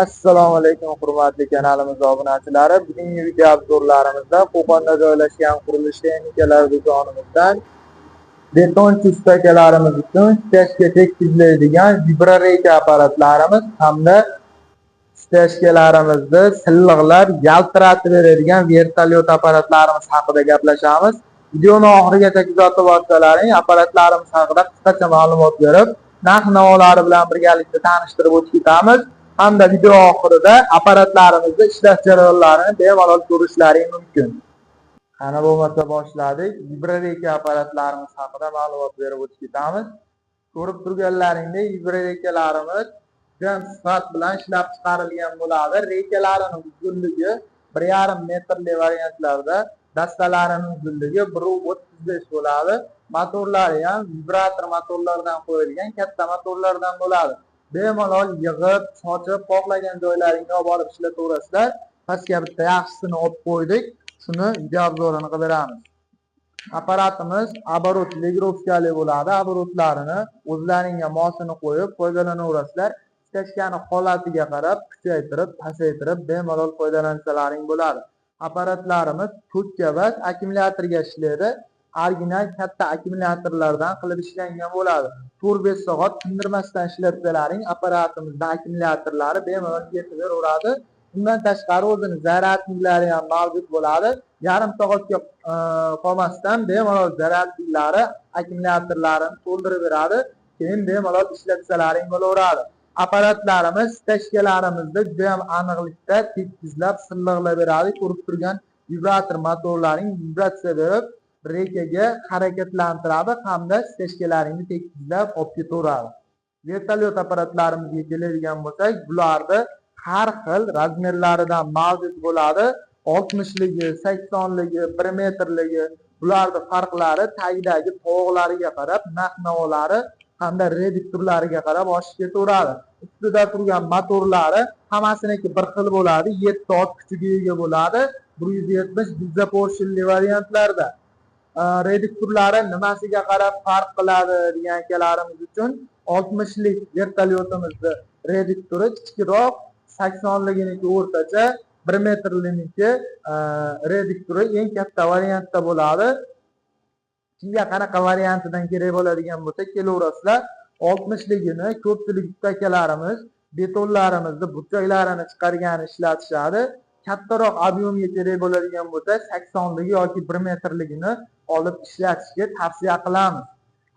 Assalomu alaykum hurmatli kanalimiz obunachilari. Bugungi video obzorlarimizda Qo'qonda joylashgan qurilish texnikalari do'konimizdan beton ustakalarimiz uchun ishlashga tekizlaydigan vibrareyka apparatlarimiz hamda istashkalarimizni silliqlar yaltiratib beradigan vertolyot apparatlarimiz haqida gaplashamiz. Videoni oxirigacha kuzatib borsalaring, apparatlarimiz haqida qisqacha ma'lumot berib, narx-navolari bilan birgalikda tanishtirib o'tib ketamiz. Hamda video oxirida apparatlarimizni ishlash jarayonlarini bemalol ko'rishlaring mumkin. Qani bo'lmasa boshladik. Vibrareyka apparatlarimiz haqida ma'lumot berib o'tib ketamiz. Ko'rib turganlaringdek, vibrareykalarimiz jam sifat bilan ishlab chiqarilgan bo'ladi. Reykalarining uzunligi 1,5 metrli variantlarda, dastalarining uzunligi 1,35 bo'ladi. Motorlari ham vibrator motorlardan qo'yilgan katta motorlardan bo'ladi. Bemalol yig'ib, sochib, xohlagan joylaringga olib borib ishlataverasizlar. Pastga bitta yaxshisini olib qo'ydik. Shuni video obzorini qidiramiz. Apparatimiz оборот legirovkali bo'ladi. Оборотlarini o'zlaringga mosini qo'yib foydalanaverasizlar. Ishlashgani holatiga qarab kuchaytirib, pasaytirib bemalol foydalansalaring bo'ladi. Apparatlarimiz to'kkabat akkumulyatorga ishlaydi. Original katta akkumulyatorlardan qilib ishlangan bo'ladi. 4-5 soat tindirmasdan ishlatsalaring, apparatimizda akkumulyatorlari bemalol yetaveradi. Bundan tashqari o'zini zaryadniklari ham mavjud bo'ladi. Yarim soatga qolmasdan bemalol zaryadniklari akkumulyatorlarini to'ldirib beradi. Keyin bemalol ishlatsalaring bo'laveradi. Apparatlarimiz tashkalarimizda juda ham aniqlikda tekizlab, silliqlab beradi. Ko'rib turgan vibrator motorlaring vibratsiya berib reykaga harakatlantiradi hamda tashkalaringni tekizlab olib ketaveradi. Vertolyot apparatlarimizga keladigan bo'lsak, bularni har xil razmerlaridan mavjud bo'ladi. 60ligi, 80ligi, 1 metrligi, bularning farqlari tagidagi tovoqlariga qarab, narx-navolari hamda reduktorlariga qarab oshib ketaveradi. Ustida turgan motorlari hammasiniki bir xil bo'ladi. 7 ot kuchiga ega bo'ladi. 170 bizda porshilli variantlarda. Reduktorlari nimasiga qarab farq qiladi degan akalarimiz uchun 60lik vertolyotimizni reduktori kichikroq, 80liginiki o'rtacha, 1 metrliniki reduktori eng katta variantda bo'ladi. Sizga qanaqa variantidan kerak bo'ladigan bo'lsa kelaverasizlar. 60ligini ko'pchilik ustakalarimiz betonlarimizni burchaklarini chiqargani ishlatishadi. Kattaroq ob'yemga kerak bo'ladigan bo'lsa 80ligi yoki 1 metrligini olib ishlatishga tavsiya qilamiz.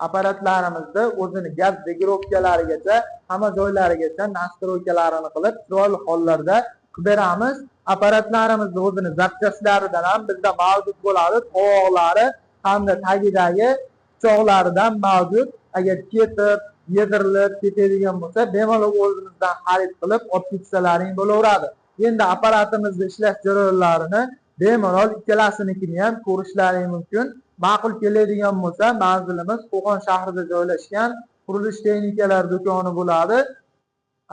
Apparatlarimizda o'zini gaz legirovkalarigacha hamma joylarigacha nastroykalarini qilib chiroyli hollarda qilib beramiz. Apparatlarimizni o'zini zapchastlaridan ham bizda mavjud bo'ladi. Tovoqlari hamda tagidagi pichoqlaridan mavjud. Agar ketib, yedirilib ketadigan bo'lsa, bemalol o'zimizdan xarid qilib olib ketsalaring bo'laveradi. Endi apparatimizda ishlash jarayonlarini bemalol ikkalasinikini ham ko'rishlaring mumkin. Ma'qul keladigan bo'lsa, manzilimiz Qo'qon shahrida joylashgan qurilish texnikalari do'koni bo'ladi.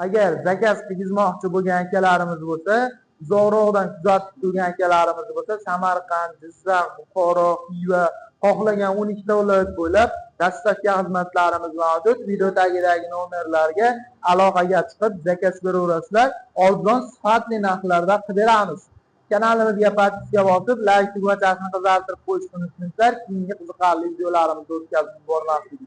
Agar zakaz qilmoqchi bo'lgan akalarimiz bo'lsa, uzoqroqdan kuzatib turgan akalarimiz bo'lsa, Samarqand, Jizzax, Buxoro, Xiva xohlagan 12 ta viloyat bo'ylab dastlabki xizmatlarimiz mavjud. Video tagidagi nomerlarga aloqaga chiqib zakaz beraverasizlar. Arzon sifatli narxlarda qilib beramiz. Kanalimizga podpiska bosib, like tugmachasini qizartirib qo'yishni unutmanglar. Keyingi qiziqarli videolarimizni o'tkazib bormaslik